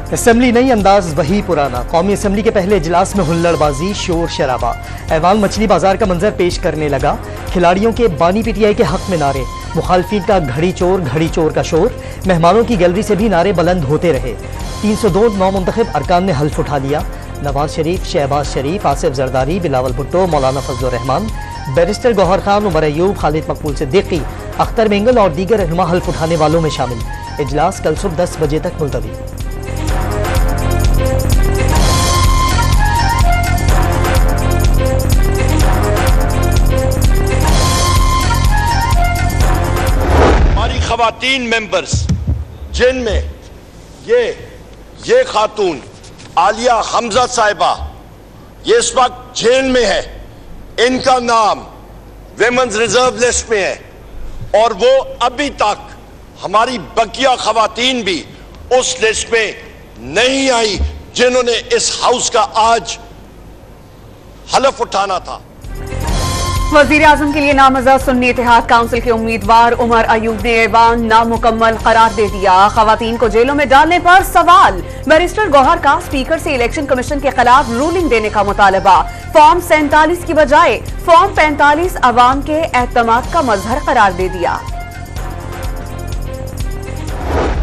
Assembly नई अंदाज वही पुराना। कौमी असम्बली के पहले इजलास में हुल्लड़बाजी, शोर शराबा। ऐवान मछली बाजार का मंजर पेश करने लगा। खिलाड़ियों के बानी पीटीआई के हक में नारे, मुखालफिन का घड़ी चोर का शोर। मेहमानों की गैलरी से भी नारे बुलंद होते रहे। 302 नौमुंतखब अरकान ने हल्फ उठा लिया। नवाज शरीफ, शहबाज शरीफ, आसिफ जरदारी, बिलावल भुट्टो, मौलाना फजलुर रहमान, बैरिस्टर गौहर खान, उमर अयूब, खालिद मकबूल सिद्दीकी, अख्तर मेंगल और दीगर रहनुमा हल्फ उठाने वालों में शामिल। इजलास कल सुबह 10 बजे तक मुलतवी। हमारी खवातीन मेंबर्स, जिनमें ये खातून आलिया हमजा साहिबा, ये इस वक्त जेल में है, इनका नाम विमेंस रिजर्व लिस्ट में है और वो अभी तक हमारी बकिया खवातीन भी उस लिस्ट में नहीं आई जिन्होंने इस हाउस का आज हलफ उठाना था। वजीर आजम के लिए नामजद सुन्नी इत्तेहाद काउंसिल के उम्मीदवार उमर अयूब ने ऐवान नामुकम्मल करार दे दिया। खवातीन को जेलों में डालने पर सवाल। बैरिस्टर गौहर का स्पीकर से इलेक्शन कमीशन के खिलाफ रूलिंग देने का मुतालबा। फॉर्म 47 की बजाय फॉर्म 45 अवाम के एतमाद का मजहर करार दे दिया।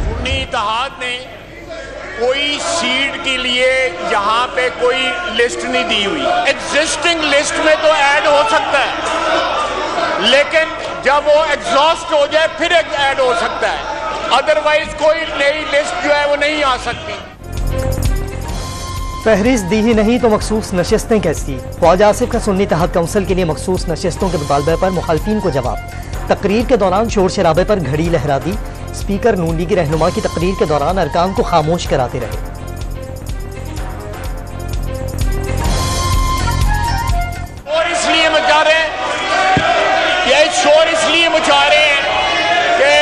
सुन्नी इत्तेहाद ने कोई सीट के लिए यहाँ पे कोई लिस्ट नहीं दी हुई। एग्जिस्टिंग लिस्ट में तो ऐड हो सकता है, लेकिन जब वो एग्जॉस्ट हो जाए फिर ऐड हो सकता है, अदरवाइज कोई नई लिस्ट जो है वो नहीं आ सकती। फहरिस्त दी ही नहीं तो मखसूस नशस्तें कैसी? ख्वाजा आसिफ का सुन्नी इत्तेहाद काउंसिल के लिए मखसूस नशस्तों के मुतालबे पर मुखालफिन को जवाब। तकरीर के दौरान शोर शराबे पर घड़ी लहरा दी। स्पीकर नून लीगी रहनुमा की तकरीर के दौरान अरकान को खामोश कराते रहे। और इसलिए मचा रहे हैं, ये शोर इसलिए मचा रहे हैं कि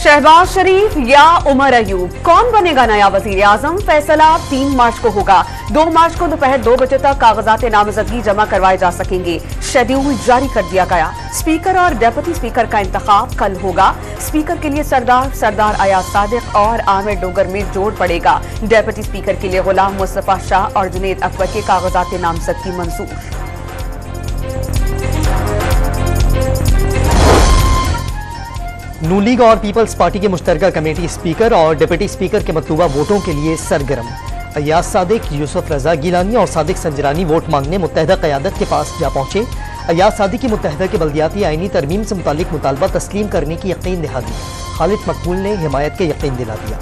शहबाज शरीफ या उमर अयूब, कौन बनेगा नया वजीर आजम? फैसला 3 मार्च को होगा। 2 मार्च को दोपहर 2 बजे तक कागजात नामजदगी जमा करवाए जा सकेंगे। शेड्यूल जारी कर दिया गया। स्पीकर और डेप्यूटी स्पीकर का इंतखाब कल होगा। स्पीकर के लिए सरदार अयाज सादिक और आमिर डोगर में जोड़ पड़ेगा। डेप्यूटी स्पीकर के लिए गुलाम मुस्तफा शाह और जुनेद अकबर के कागजात नामजदगी मंजूर। नून लीग और पीपल्स पार्टी की मुश्तरका कमेटी स्पीकर और डिप्टी स्पीकर के मतलूबा वोटों के लिए सरगर्म। अयाज सादिक, यूसुफ रजा गिलानी और सादिक संजरानी वोट मांगने मुत्तहदा क़यादत के पास जा पहुंचे। अयाज सादिक की मुत्तहदा के बल्दियाती आईनी तरमीम से मुतालिक मुतालबा तस्लीम करने की यकीन दिला दी। खालिद मकबूल ने हिमायत के यकीन दिला दिया।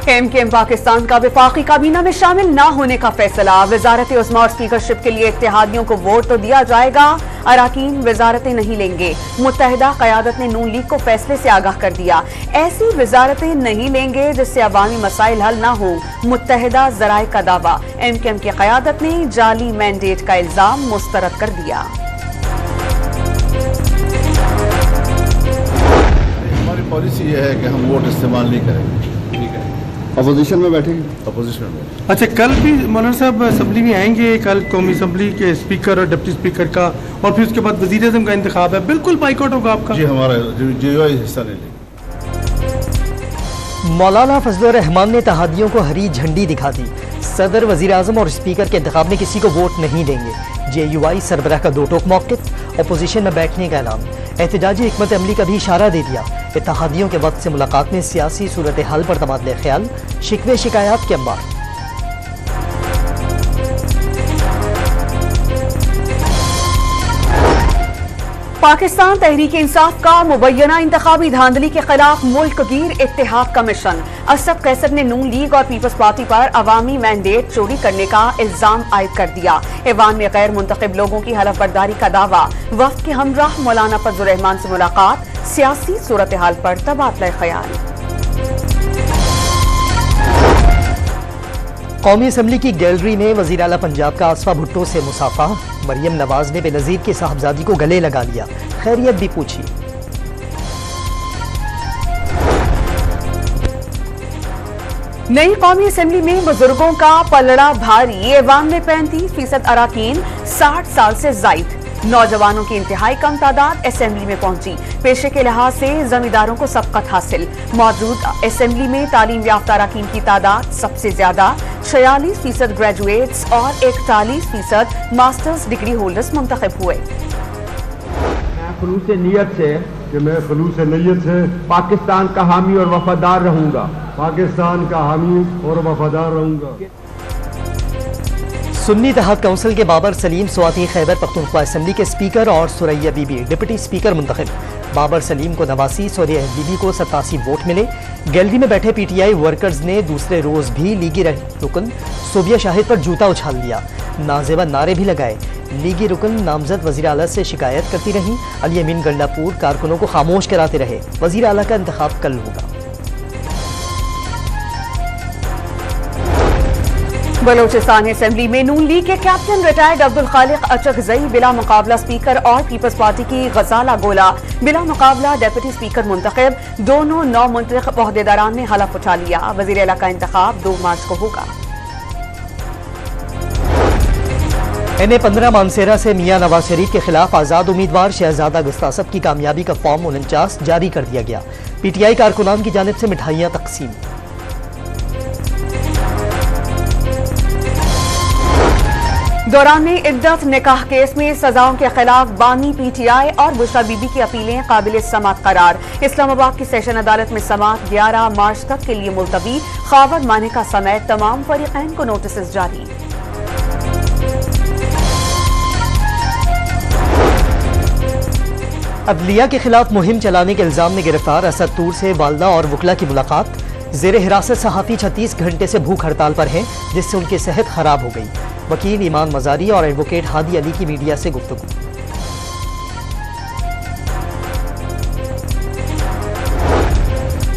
एमकेएम पाकिस्तान का वफाकी काबीना में शामिल न होने का फैसला। वजारत उस्मा और स्पीकरशिप के लिए इत्तेहादियों को वोट तो दिया जाएगा, अराकीन वजारतें नहीं लेंगे। मुत्तहदा क़यादत ने नून लीग को फैसले से आगाह कर दिया। ऐसी वजारतें नहीं लेंगे जिससे अवामी मसाइल हल न हो, मुत्तहदा ज़राए का दावा। एमकेएम की क़यादत ने जाली मैंडेट का इल्जाम मुस्तरद कर दिया। हमारी पॉलिसी यह है कि हम वोट इस्तेमाल नहीं करेंगे। अपोजिशन में बैठेंगे। अपोजिशन में। अच्छा, कल भी मौलाना साहब असम्बली में आएंगे? कल कौमी असम्बली के स्पीकर और डिप्टी स्पीकर का और फिर उसके बाद वज़ीर आज़म का इंतखाब है, बिल्कुल बाइकआउट होगा आपका? जी, हमारा जीओआई हिस्सा नहीं लेंगे। मौलाना फजलुर रहमान ने इत्तेहादियों को हरी झंडी दिखा दी। सदर, वज़ीर आज़म और स्पीकर के इंतखाब में किसी को वोट नहीं देंगे। जेयूआई सरबराह का दो टोक मौक़िफ़। अपोजिशन में बैठने का ऐलान। एहतजाजी हिकमत अमली का भी इशारा दे दिया। इत्तेहादियों के वक्त से मुलाकात में सियासी सूरत हाल पर तबादले ख्याल, शिकवे शिकायत के अंबार। पाकिस्तान तहरीक इंसाफ का मुबैना इंतखाबी धांधली के खिलाफ मुल्क गिर इत्तेहाद का मिशन। असद कैसर ने नून लीग और पीपल्स पार्टी पर अवामी मैंडेट चोरी करने का इल्जाम आयद कर दिया। ऐवान में गैर मुंतखब लोगों की हलफ बर्दारी का दावा। वफ्द के हमराह मौलाना फजलुर रहमान से मुलाकात, सियासी सूरत हाल पर तबादला ख्याल। कौमी असम्बली की गैलरी में वज़ीर आला पंजाब का आसफा भुट्टो से मुसाफा। मरियम नवाज ने बेनज़ीर की साहबजादी को गले लगा लिया, खैरियत भी पूछी। नई कौमी असेंबली में बुजुर्गों का पलड़ा भारी। ऐवान में 35% अराकीन 60 साल से जायद। नौजवानों की इंतहाई कम तादाद असेंबली में पहुंची। पेशे के लिहाज से जमींदारों को सबकत हासिल। मौजूद असेंबली में तालीम याफ्ता अराकीन की तादाद सबसे ज्यादा 46% ग्रेजुएट्स और 41% मास्टर्स डिग्री होल्डर्स मुंतखब हुए। खुलूस नियत से कि मैं खुलूस नियत से पाकिस्तान का हामी और वफादार रहूंगा, पाकिस्तान का हामी और वफादार रहूंगा। सुन्नी इत्तेहाद काउंसिल के बाबर सलीम स्वाती खैबर पख्तूनख्वा असेंबली के स्पीकर और सुरैया बीबी डिप्टी स्पीकर मुंतखब। बाबर सलीम को 89, सुरैया बीबी को 87 वोट मिले। गैलरी में बैठे पीटीआई वर्कर्स ने दूसरे रोज भी लीगी रुकन सोबिया शाहिद पर जूता उछाल दिया। नाजेबा नारे भी लगाए। लीगी रुकन नामजद वजीर आला से शिकायत करती रहीं। अली अमीन गंडापुर कारकुनों को खामोश कराते रहे। वजीर आला का इंतखाब कल होगा। बलोचिस्तान असेंबली में नून लीग के कैप्टन रिटायर्ड अब्दुल खालिक अचकजई बिला मुकाबला स्पीकर और पीपल्स पार्टी की गजाला गोला बिला मुकाबला डेप्यूटी स्पीकर मुंतखब। दोनों नौ मुंतखब ओहदेदारान ने हलफ उठा लिया। वजीर आला का इंतखाब 2 मार्च को होगा। NA-15 मानसेरा से मियां नवाज शरीफ के खिलाफ आजाद उम्मीदवार शहजादा गुस्तासब की कामयाबी का फॉर्म 49 जारी कर दिया गया। पीटीआई कारकुनान की जानिब से मिठाइयां तकसीम। दौरान इद्दत निकाह केस में सजाओं के खिलाफ बानी पीटीआई और बुशरा बीबी की अपीलें काबिल समात करार। इस्लामाबाद की सेशन अदालत में समात 11 मार्च तक के लिए मुलतवी। खावर माने का समेत तमाम फरीकैन को नोटिस जारी। अदलिया के खिलाफ मुहिम चलाने के इल्जाम में गिरफ्तार असद तूर से वालदा और वकला की मुलाकात। जेर हिरासत सहाफी 36 घंटे से भूख हड़ताल पर हैं, जिससे उनकी सेहत खराब हो गई। वकील ईमान मजारी और एडवोकेट हादी अली की मीडिया से गुफ्तगू।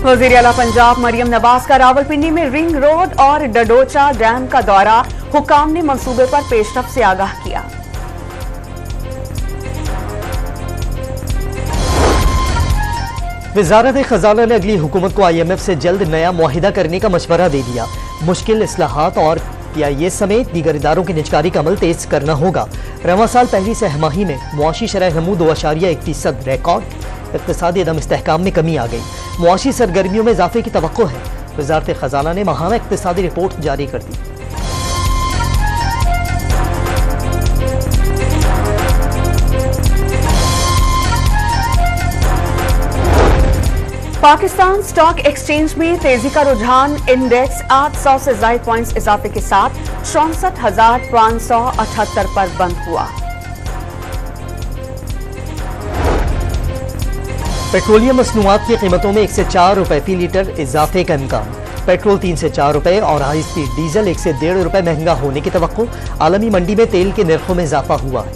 वज़ीर आला पंजाब मरियम नवाज का रावलपिंडी में रिंग रोड और डडोचा डैम का दौरा। हुकाम ने मंसूबे पर पेशरफ से आगाह किया। वजारत खजाना ने अगली हुकूमत को IMF से जल्द नया मुआहिदा करने का मशवरा दे दिया। मुश्किल इस्लाहात और PIA समेत दीगर इदारों की निजकारी का अमल तेज करना होगा। रवां साल पहली सहमाही में मुआशी शरह नमू 2.1% रिकॉर्ड। इक़्तिसादी अदम इस्तेहकाम में कमी आ गई। मुआशी सरगर्मियों में इजाफे की तवक्को है। वजारत खजाना ने माहाना इक़्तिसादी रिपोर्ट जारी कर दी। पाकिस्तान स्टॉक एक्सचेंज में तेजी का रुझान। इंडेक्स 800 से ज्यादा पॉइंट्स इजाफे के साथ 64,578 पर बंद हुआ। पेट्रोलियम मसनूआत की कीमतों में 1 से 4 रुपए फी लीटर इजाफे का इम्कान। पेट्रोल 3 से 4 रुपए और हाई स्पीड डीजल 1 से 1.5 रुपए महंगा होने की तवक्को। आलमी मंडी में तेल के निर्खों में इजाफा हुआ है।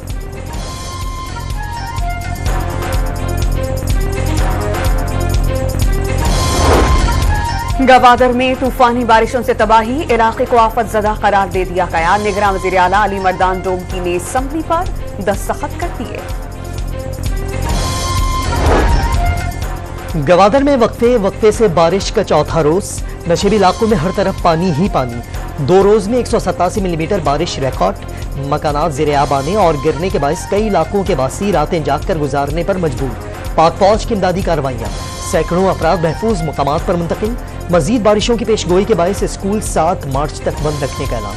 गवादर में तूफानी बारिशों से तबाही। इलाके को आफत ज़दा करार दे दिया गया। निगरान वज़ीर आला अली मर्दान डोमकी ने असम्बली पर दस्तखत कर दिए। गवादर में वक्फे से बारिश का चौथा रोज। नशेबी इलाकों में हर तरफ पानी ही पानी। 2 रोज में 187 मिलीमीटर बारिश रिकॉर्ड। मकानात ज़ेरे आब आने और गिरने के बायस कई इलाकों के वासी रातें जागकर गुजारने पर मजबूर। पाक फौज की इमदादी कार्रवाइयाँ। सैकड़ों अफराद महफूज मकामात पर मुंतकिल। मजीद बारिशों की पेशगोई के बायस स्कूल 7 मार्च तक बंद रखने का ऐलान।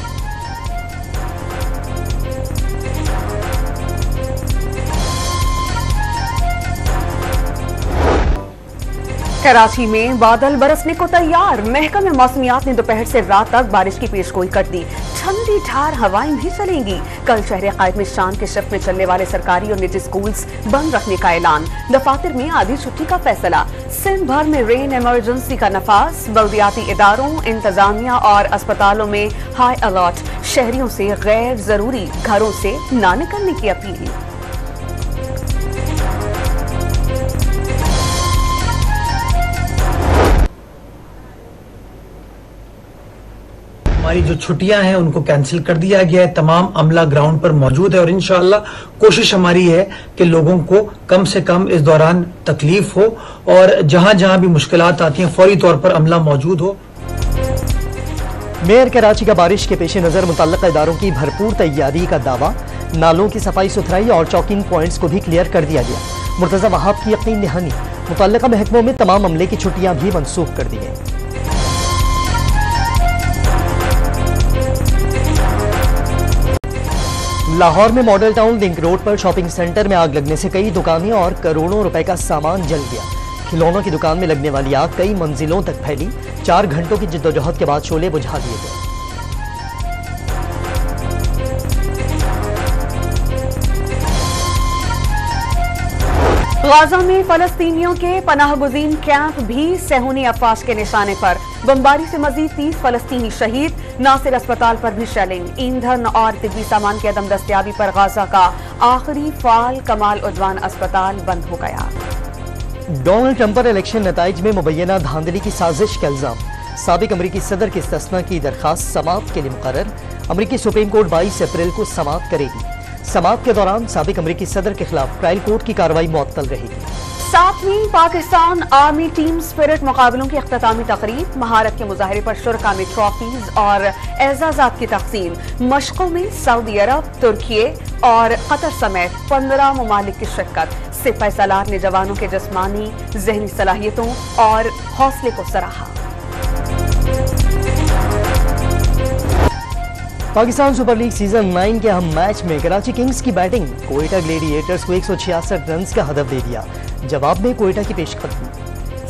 कराची में बादल बरसने को तैयार। महकमे मौसमियात ने दोपहर से रात तक बारिश की पेशगोई कर दी। ठंडी ठार हवाएं भी चलेंगी। कल शहर कायद में शाम के शिफ्ट में चलने वाले सरकारी और निजी स्कूल्स बंद रखने का ऐलान। दफातर में आधी छुट्टी का फैसला। सिंध भर में रेन इमरजेंसी का नफाज। बल्दियाती इदारों, इंतजामिया और अस्पतालों में हाई अलर्ट। शहरियों से गैर जरूरी घरों से ना निकलने की अपील। हमारी जो छुट्टियां हैं उनको कैंसिल कर दिया गया है। तमाम अमला ग्राउंड पर मौजूद है और इंशाअल्लाह कोशिश हमारी है कि लोगों को कम से कम इस दौरान तकलीफ हो और जहां जहां भी मुश्किलात आती हैं फौरी तौर पर अमला मौजूद हो। मेयर कराची का बारिश के पेश नज़र मुतल्लिक़ इदारों की भरपूर तैयारी का दावा। नालों की सफाई सुथराई और चौकिंग पॉइंट्स को भी क्लियर कर दिया गया। मुर्तज़ा वहाब की यकीन दहानी, मुतल्लिक़ा महकमों में तमाम अमले की छुट्टियां भी मनसूख कर दी गई। लाहौर में मॉडल टाउन लिंक रोड पर शॉपिंग सेंटर में आग लगने से कई दुकानें और करोड़ों रुपए का सामान जल गया। खिलौनों की दुकान में लगने वाली आग कई मंजिलों तक फैली। 4 घंटों की जिद्दोजहद के बाद शोले बुझा दिए गए। गाजा में फलस्तीनियों के पनाहगुज़ीन कैंप भी सहूनी अफवाज के निशाने पर। बमबारी से मजीद 30 फलस्तीनी शहीद। नासिर अस्पताल पर भी शेलिंग। ईंधन और तिब्बी सामान की अदम दस्तियाबी पर गाजा का आखिरी फाल कमाल उद्वान अस्पताल बंद हो गया। डोनाल्ड ट्रंप पर इलेक्शन नताइज में मुबैना धांधली की साजिश का इल्जाम। साबिक अमरीकी सदर की इस्तिस्ना की दरखास्त समाअत के लिए मुकर्रर। अमरीकी सुप्रीम कोर्ट 22 अप्रैल को समाअत करेगी। समाअत के दौरान साबिक अमरीकी सदर के खिलाफ ट्रायल कोर्ट की कार्रवाई मुअत्तल रहेगी। 7वीं पाकिस्तान आर्मी टीम स्पिरिट मुकाबलों की अख्तामी तकरीब। महारत के मुजाहरे पर शुरका में ट्रॉफीज और एजाजात की तकसीम। मशकों में सऊदी अरब, तुर्की और कतर समेत 15 ममालिक की शिरकत। सिपाही सालार ने जवानों के जिस्मानी जहनी सलाहियतों और हौसले को सराहा। पाकिस्तान सुपर लीग सीजन 9 के अहम मैच में कराची किंग्स की बैटिंग। कोयटा ग्लेडिएटर्स को 166 रन का हदफ दे दिया। जवाब में कोयटा की पेशकदमी।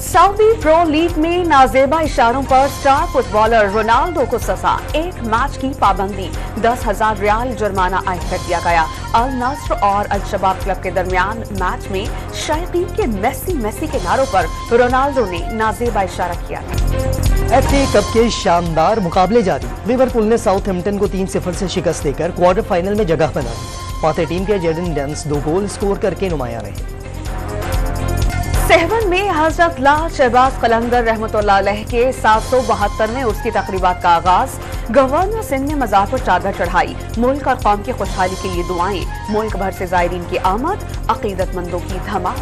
सऊदी प्रो लीग में नाजेबा इशारों पर स्टार फुटबॉलर रोनाल्डो को सजा। 1 मैच की पाबंदी, 10,000 रियाल जुर्माना आयद कर दिया गया। अल नस्र और अल शबाब क्लब के दरमियान मैच में शायकीन के मेसी के नारों पर रोनाल्डो ने नाजेबा इशारा किया था। FA कप के शानदार मुकाबले जारी। लिवरपूल ने साउथहैम्पटन को 3-0 से शिकस्त देकर क्वार्टर फाइनल में जगह बना ली। फातेह टीम के जेडन डेंस 2 गोल स्कोर करके नुमाया रहे। सहवन में हजरत लाल शहबाज कलंदर रहमतुल्लाह अलैह के 772वें उर्स की तकरीबात का आगाज। गवर्नर सिंध ने मज़ार पर चादर चढ़ाई। मुल्क और कौम की खुशहाली के लिए दुआएं। मुल्क भर से ज़ायरीन की आमद, अकीदतमंदों की धमाल।